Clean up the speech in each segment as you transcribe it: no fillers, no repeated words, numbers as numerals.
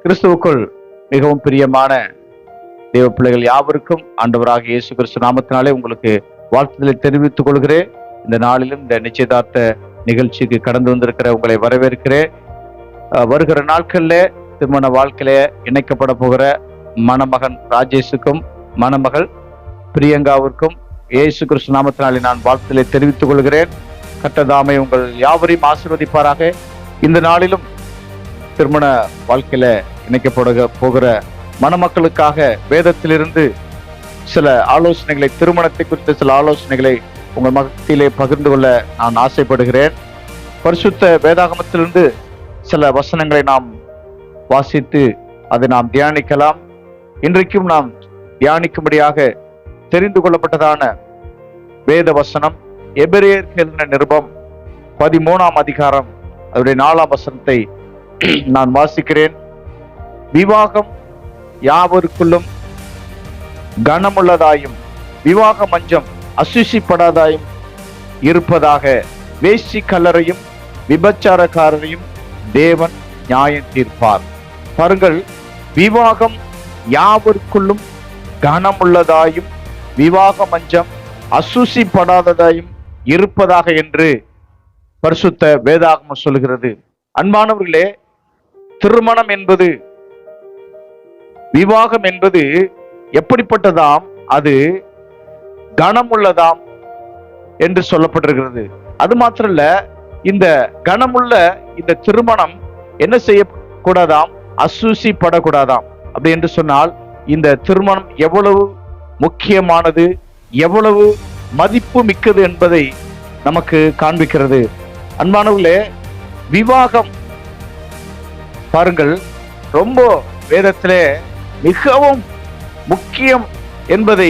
கிறிஸ்துவுக்குள் மிகவும் பிரியமான தேவ பிள்ளைகள் யாவருக்கும் ஆண்டவராகிய இயேசு கிறிஸ்து நாமத்தினாலே உங்களுக்கு வாழ்த்துதலை தெரிவித்துக் கொள்கிறேன். இந்த நாளிலும் இந்த நிச்சயதார்த்த நிகழ்ச்சிக்கு கடந்து வந்திருக்கிற உங்களை வரவேற்கிறேன். வருகிற நாட்கள்ல திருமண வாழ்க்கையில இணைக்கப்பட போகிற மணமகன் ராஜேஷுக்கும் மணமகள் பிரியங்காவிற்கும் இயேசு கிறிஸ்து நாமத்தினாலே நான் வாழ்த்துதலை தெரிவித்துக் கொள்கிறேன். கர்த்தர் உங்கள் யாவரையும் ஆசீர்வதிப்பாராக. இந்த நாளிலும் திருமண வாழ்க்கையில இணைக்கப்பட போகிற மணமக்களுக்காக வேதத்திலிருந்து சில ஆலோசனைகளை, திருமணத்தை குறித்த சில ஆலோசனைகளை உங்கள் மத்தியிலே பகிர்ந்து கொள்ள நான் ஆசைப்படுகிறேன். பரிசுத்த வேதாகமத்திலிருந்து சில வசனங்களை நாம் வாசித்து அதை நாம் தியானிக்கலாம். இன்றைக்கும் நாம் தியானிக்கும்படியாக தெரிந்து கொள்ளப்பட்டதான வேத வசனம் எபிரேயருக்கு எழுதின நிருபம் 13ஆம் அதிகாரம் அதனுடைய 4ஆம் வசனத்தை நான் வாசிக்கிறேன். விவாகம் யாவருக்குள்ளும் கனமுள்ளதாயும் விவாக மஞ்சம் அசுசிப்படாதாயும் இருப்பதாக, வேசி கல்லறையும் விபச்சாரக்காரரையும் தேவன் நியாயம் தீர்ப்பார். பாருங்கள், விவாகம் யாவருக்குள்ளும் கனமுள்ளதாயும் விவாக மஞ்சம் அசுசிப்படாததாயும் இருப்பதாக என்று பரிசுத்த வேதாகமம் சொல்கிறது. அன்பானவர்களே, திருமணம் என்பது, விவாகம் என்பது எப்படிப்பட்டதாம்? அது கனமுள்ளதாம் என்று சொல்லப்பட்டிருக்கிறது. அது மாத்திரல்ல, இந்த கனமுள்ள இந்த திருமணம் என்ன செய்யக்கூடாதாம்? அசூசிப்படக்கூடாதாம். அப்படி என்று சொன்னால் இந்த திருமணம் எவ்வளவு முக்கியமானது, எவ்வளவு மதிப்பு மிக்கது என்பதை நமக்கு காண்பிக்கிறது. அன்பானவர்களே, விவாகம் பாருங்கள், ரொம்ப வேதத்திலே மிகவும் முக்கியம் என்பதை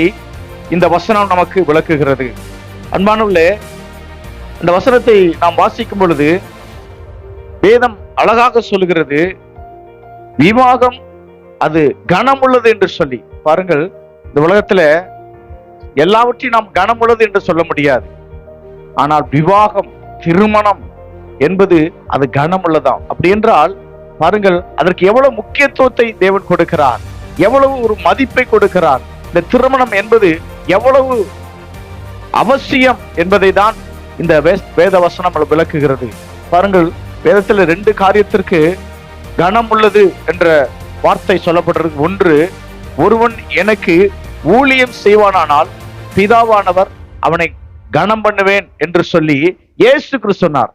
இந்த வசனம் நமக்கு விளக்குகிறது. அன்பானவர்களே, இந்த வசனத்தை நாம் வாசிக்கும் பொழுது வேதம் அழகாக சொல்லுகிறது, விவாகம் அது கனமுள்ளது என்று சொல்லி. பாருங்கள், இந்த உலகத்துல எல்லாவற்றையும் நாம் கனமுள்ளது என்று சொல்ல முடியாது. ஆனால் விவாகம், திருமணம் என்பது அது கனமுள்ளதாம். அப்படி என்றால் பாருங்கள், அதற்கு எவ்வளவு முக்கியத்துவத்தை தேவன் கொடுக்கிறார், எவ்வளவு ஒரு மதிப்பை கொடுக்கிறார். இந்த திருமணம் என்பது எவ்வளவு அவசியம் என்பதை தான் இந்த வேத வசனம் விளக்குகிறது. பாருங்கள், வேதத்தில் 2 காரியத்திற்கு கனம் உள்ளது என்ற வார்த்தை சொல்லப்பட்டிருக்கு. ஒன்று, ஒருவன் எனக்கு ஊழியம் செய்வானானால் பிதாவானவர் அவனை கனம் பண்ணுவேன் என்று சொல்லி இயேசு கிறிஸ்து சொன்னார்.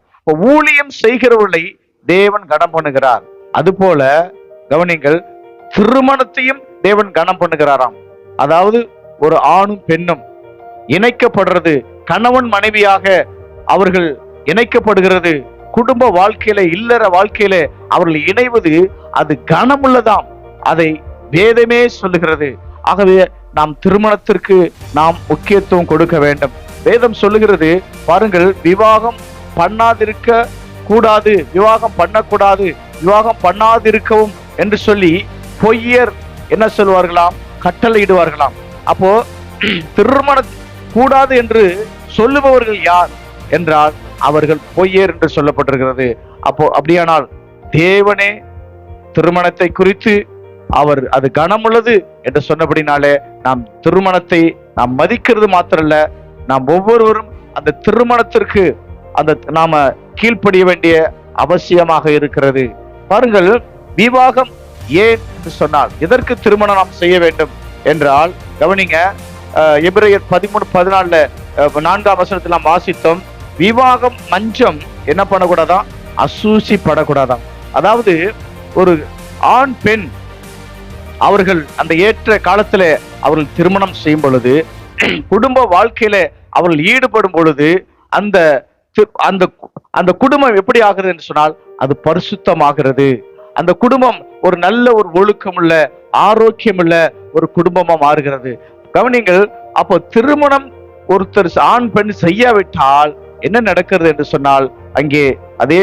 ஊழியம் செய்கிறவர்களை தேவன் கனம் பண்ணுகிறார். அதுபோல கவனிங்கள், திருமணத்தையும் தேவன் கனம் பண்ணுகிறாராம். அதாவது ஒரு ஆணும் பெண்ணும் இணைக்கப்படுறது, கணவன் மனைவியாக அவர்கள் இணைக்கப்படுகிறது, குடும்ப வாழ்க்கையில, இல்லற வாழ்க்கையில அவர்கள் இணைவது அது கனமுள்ளதாம். அதை வேதமே சொல்லுகிறது. ஆகவே நாம் திருமணத்திற்கு நாம் முக்கியத்துவம் கொடுக்க வேண்டும். வேதம் சொல்லுகிறது, பாருங்கள், விவாகம் பண்ணாதிருக்க கூடாது, விவாகம் பண்ணக்கூடாது, விவாகம் பண்ணாதிருக்கவும் என்று சொல்லி பொய்யர் என்ன சொல்வார்களாம்? கட்டளையிடுவார்களாம். அப்போ திருமணம் கூடாது என்று சொல்லுபவர்கள் யார் என்றால் அவர்கள் பொய்யர் என்று சொல்லப்பட்டிருக்கிறது. அப்போ அப்படியானால் தேவனே திருமணத்தை குறித்து அவர் அது கனமுள்ளது என்று சொன்னபடினாலே நாம் திருமணத்தை நாம் மதிக்கிறது மாத்திரல்ல, நாம் ஒவ்வொருவரும் அந்த திருமணத்திற்கு அந்த நாம கீழ்ப்படிய வேண்டிய அவசியமாக இருக்கிறது. பாருங்கள், விவாகம் ஏன் என்று சொன்னால், எதற்கு திருமணம் நாம் செய்ய வேண்டும் என்றால், கவனிங்க, எபிரேயர் 13:14 4ஆம் வசனத்தில் நாம் வாசித்தோம், விவாகம் மஞ்சம் என்ன பண்ணக்கூடாதான்? அசூசிப்படக்கூடாதான். அதாவது ஒரு ஆண் பெண் அவர்கள் அந்த ஏற்ற காலத்துல அவர்கள் திருமணம் செய்யும் பொழுது, குடும்ப வாழ்க்கையில அவர்கள் ஈடுபடும் பொழுது அந்த அந்த குடும்பம் எப்படி ஆகிறது என்று சொன்னால் அது பரிசுத்தமாகிறது. அந்த குடும்பம் ஒரு நல்ல ஒரு ஒழுக்கமுள்ள, ஆரோக்கியமுள்ள ஒரு குடும்பமா மாறுகிறது. கவனிங்கள், அப்போ திருமணம் ஒருத்தர் ஆண் பெண் செய்யாவிட்டால் என்ன நடக்கிறது என்று சொன்னால், அங்கே அதே